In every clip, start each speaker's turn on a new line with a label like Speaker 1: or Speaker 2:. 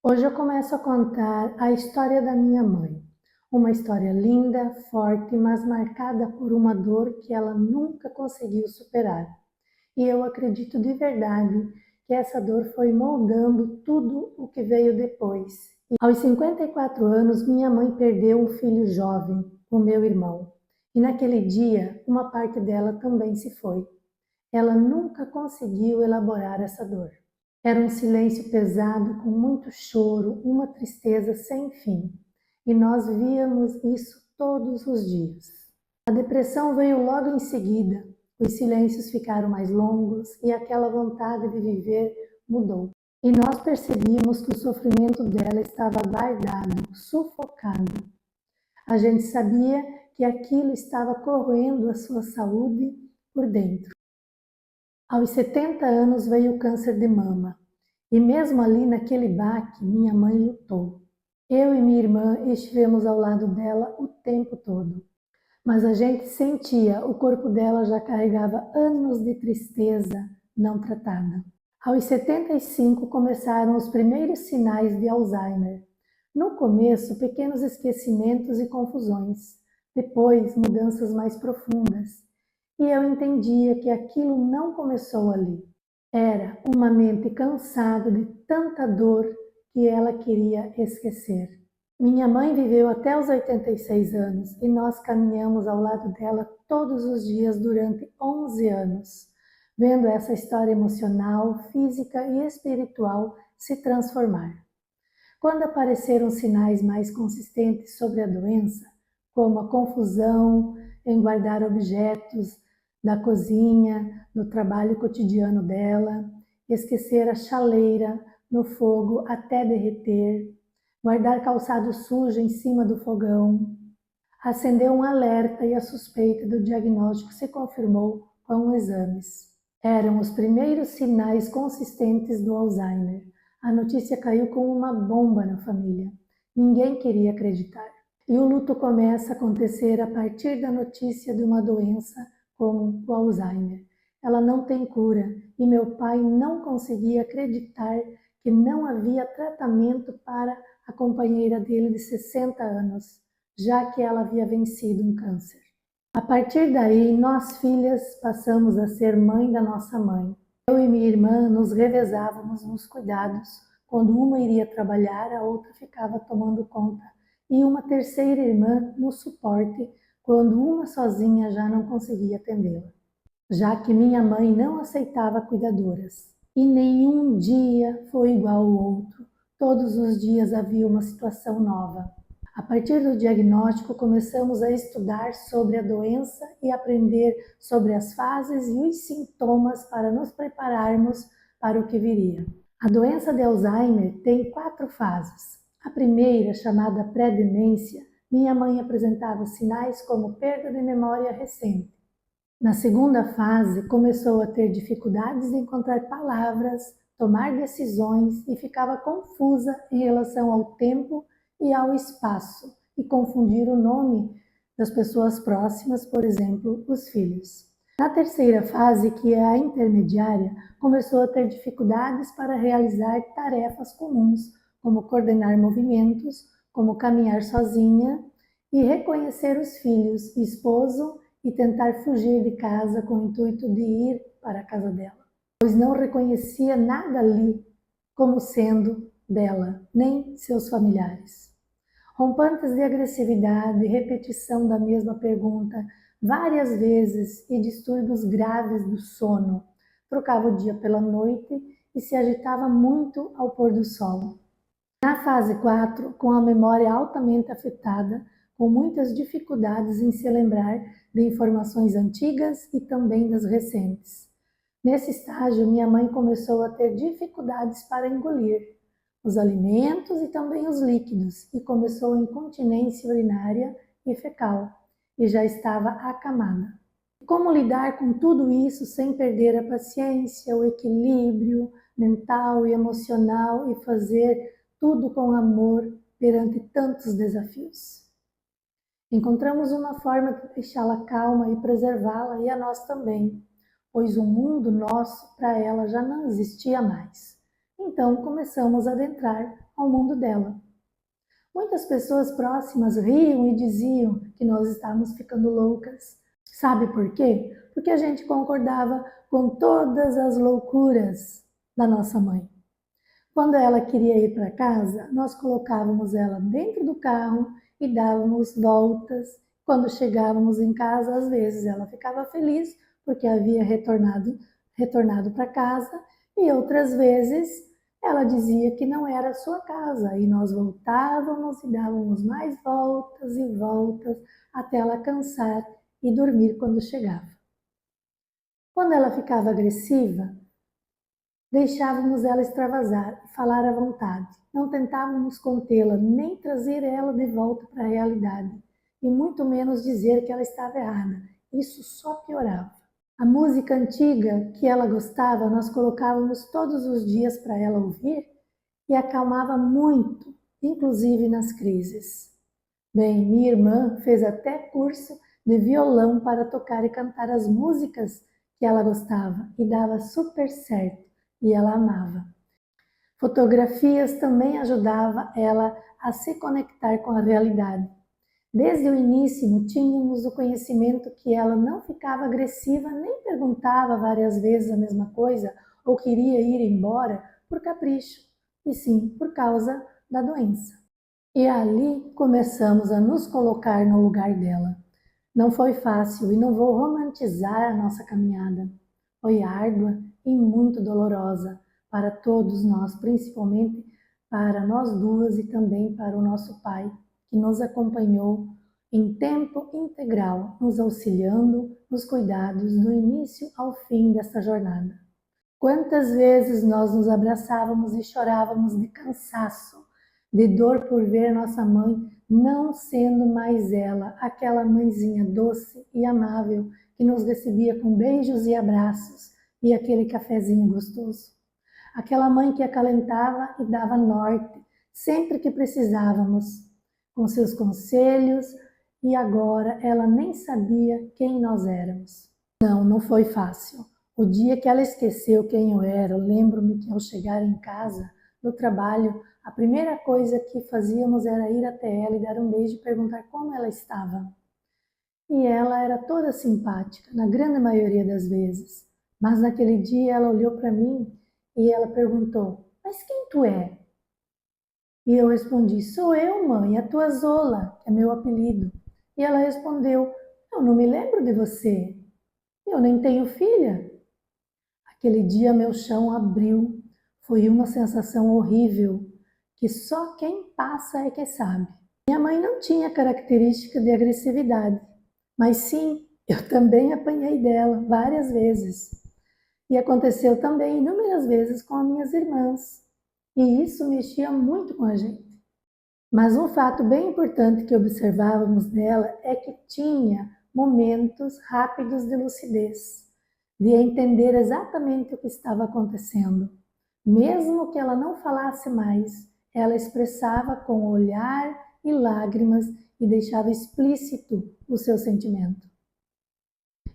Speaker 1: Hoje eu começo a contar a história da minha mãe. Uma história linda, forte, mas marcada por uma dor que ela nunca conseguiu superar. E eu acredito de verdade que essa dor foi moldando tudo o que veio depois. Aos 54 anos, minha mãe perdeu um filho jovem, o meu irmão. E naquele dia, uma parte dela também se foi. Ela nunca conseguiu elaborar essa dor. Era um silêncio pesado, com muito choro, uma tristeza sem fim. E nós víamos isso todos os dias. A depressão veio logo em seguida, os silêncios ficaram mais longos e aquela vontade de viver mudou. E nós percebíamos que o sofrimento dela estava guardado, sufocado. A gente sabia que aquilo estava corroendo a sua saúde por dentro. Aos 70 anos veio o câncer de mama. E mesmo ali naquele baque, minha mãe lutou. Eu e minha irmã estivemos ao lado dela o tempo todo. Mas a gente sentia, o corpo dela já carregava anos de tristeza não tratada. Aos 75 começaram os primeiros sinais de Alzheimer. No começo, pequenos esquecimentos e confusões. Depois, mudanças mais profundas. E eu entendia que aquilo não começou ali. Era uma mente cansada de tanta dor que ela queria esquecer. Minha mãe viveu até os 86 anos e nós caminhamos ao lado dela todos os dias durante 11 anos, vendo essa história emocional, física e espiritual se transformar. Quando apareceram sinais mais consistentes sobre a doença, como a confusão em guardar objetos da cozinha, no trabalho cotidiano dela, esquecer a chaleira no fogo até derreter, guardar calçado sujo em cima do fogão, acendeu um alerta e a suspeita do diagnóstico se confirmou com exames. Eram os primeiros sinais consistentes do Alzheimer. A notícia caiu como uma bomba na família. Ninguém queria acreditar. E o luto começa a acontecer a partir da notícia de uma doença como o Alzheimer. Ela não tem cura e meu pai não conseguia acreditar que não havia tratamento para a companheira dele de 60 anos, já que ela havia vencido um câncer. A partir daí, nós filhas passamos a ser mãe da nossa mãe. Eu e minha irmã nos revezávamos nos cuidados. Quando uma iria trabalhar, a outra ficava tomando conta. E uma terceira irmã no suporte, quando uma sozinha já não conseguia atendê-la. Já que minha mãe não aceitava cuidadoras. E nenhum dia foi igual ao outro. Todos os dias havia uma situação nova. A partir do diagnóstico, começamos a estudar sobre a doença e aprender sobre as fases e os sintomas para nos prepararmos para o que viria. A doença de Alzheimer tem 4 fases. A primeira, chamada pré-demência, minha mãe apresentava sinais como perda de memória recente. Na segunda fase, começou a ter dificuldades em encontrar palavras, tomar decisões e ficava confusa em relação ao tempo e ao espaço e confundir o nome das pessoas próximas, por exemplo, os filhos. Na terceira fase, que é a intermediária, começou a ter dificuldades para realizar tarefas comuns, como coordenar movimentos, como caminhar sozinha e reconhecer os filhos, esposo e tentar fugir de casa com o intuito de ir para a casa dela, pois não reconhecia nada ali como sendo dela, nem seus familiares. Rompantes de agressividade, repetição da mesma pergunta várias vezes e distúrbios graves do sono. Trocava o dia pela noite e se agitava muito ao pôr do sol. Na fase 4, com a memória altamente afetada, com muitas dificuldades em se lembrar de informações antigas e também das recentes. Nesse estágio, minha mãe começou a ter dificuldades para engolir os alimentos e também os líquidos e começou incontinência urinária e fecal e já estava acamada. Como lidar com tudo isso sem perder a paciência, o equilíbrio mental e emocional e fazer tudo com amor perante tantos desafios? Encontramos uma forma de deixá-la calma e preservá-la e a nós também, pois o mundo nosso para ela já não existia mais. Então começamos a adentrar ao mundo dela. Muitas pessoas próximas riam e diziam que nós estávamos ficando loucas. Sabe por quê? Porque a gente concordava com todas as loucuras da nossa mãe. Quando ela queria ir para casa, nós colocávamos ela dentro do carro e dávamos voltas. Quando chegávamos em casa, às vezes ela ficava feliz porque havia retornado para casa, e outras vezes ela dizia que não era a sua casa, e nós voltávamos e dávamos mais voltas e voltas até ela cansar e dormir quando chegava. Quando ela ficava agressiva, deixávamos ela extravasar e falar à vontade. Não tentávamos contê-la, nem trazer ela de volta para a realidade, e muito menos dizer que ela estava errada. Isso só piorava. A música antiga que ela gostava, nós colocávamos todos os dias para ela ouvir e acalmava muito, inclusive nas crises. Bem, minha irmã fez até curso de violão para tocar e cantar as músicas que ela gostava e dava super certo e ela amava. Fotografias também ajudava ela a se conectar com a realidade. Desde o início, tínhamos o conhecimento que ela não ficava agressiva, nem perguntava várias vezes a mesma coisa ou queria ir embora por capricho, e sim por causa da doença. E ali começamos a nos colocar no lugar dela. Não foi fácil e não vou romantizar a nossa caminhada. Foi árdua e muito dolorosa para todos nós, principalmente para nós duas e também para o nosso pai, que nos acompanhou em tempo integral, nos auxiliando nos cuidados do início ao fim desta jornada. Quantas vezes nós nos abraçávamos e chorávamos de cansaço, de dor por ver nossa mãe não sendo mais ela, aquela mãezinha doce e amável que nos recebia com beijos e abraços e aquele cafezinho gostoso. Aquela mãe que acalentava e dava norte sempre que precisávamos, com seus conselhos, e agora ela nem sabia quem nós éramos. Não foi fácil. O dia que ela esqueceu quem eu era, lembro-me que ao chegar em casa, do trabalho, a primeira coisa que fazíamos era ir até ela e dar um beijo e perguntar como ela estava. E ela era toda simpática, na grande maioria das vezes. Mas naquele dia ela olhou para mim e ela perguntou: "Mas quem tu é?" E eu respondi: "Sou eu, mãe, a tua Zola, que é meu apelido." E ela respondeu: "Eu não me lembro de você. Eu nem tenho filha." Aquele dia meu chão abriu. Foi uma sensação horrível, que só quem passa é que sabe. Minha mãe não tinha característica de agressividade, mas sim, eu também apanhei dela várias vezes. E aconteceu também inúmeras vezes com as minhas irmãs. E isso mexia muito com a gente. Mas um fato bem importante que observávamos nela é que tinha momentos rápidos de lucidez, de entender exatamente o que estava acontecendo. Mesmo que ela não falasse mais, ela expressava com olhar e lágrimas e deixava explícito o seu sentimento.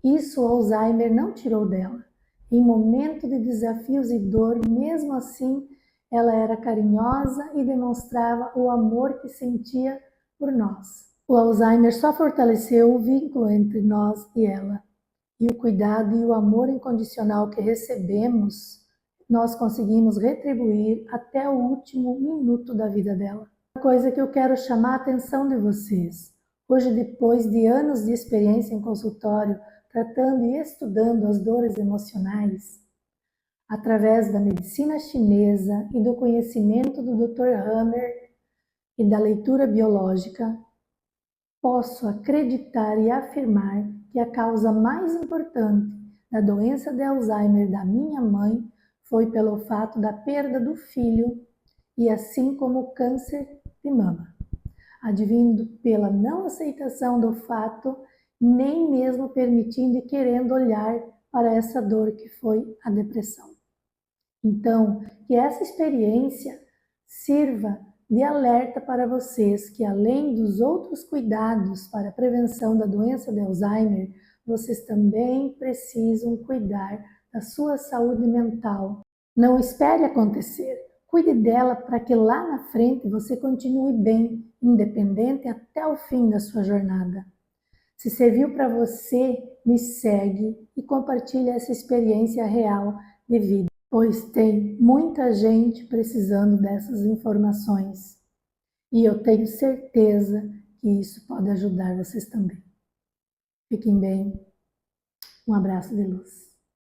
Speaker 1: Isso o Alzheimer não tirou dela. Em momento de desafios e dor, mesmo assim, ela era carinhosa e demonstrava o amor que sentia por nós. O Alzheimer só fortaleceu o vínculo entre nós e ela. E o cuidado e o amor incondicional que recebemos, nós conseguimos retribuir até o último minuto da vida dela. Uma coisa que eu quero chamar a atenção de vocês. Hoje, depois de anos de experiência em consultório, tratando e estudando as dores emocionais, através da medicina chinesa e do conhecimento do Dr. Hammer e da leitura biológica, posso acreditar e afirmar que a causa mais importante da doença de Alzheimer da minha mãe foi pelo fato da perda do filho e assim como o câncer de mama, advindo pela não aceitação do fato, nem mesmo permitindo e querendo olhar para essa dor que foi a depressão. Então, que essa experiência sirva de alerta para vocês que, além dos outros cuidados para a prevenção da doença de Alzheimer, vocês também precisam cuidar da sua saúde mental. Não espere acontecer. Cuide dela para que lá na frente você continue bem, independente até o fim da sua jornada. Se serviu para você, me segue e compartilhe essa experiência real de vida, pois tem muita gente precisando dessas informações. E eu tenho certeza que isso pode ajudar vocês também. Fiquem bem. Um abraço de luz.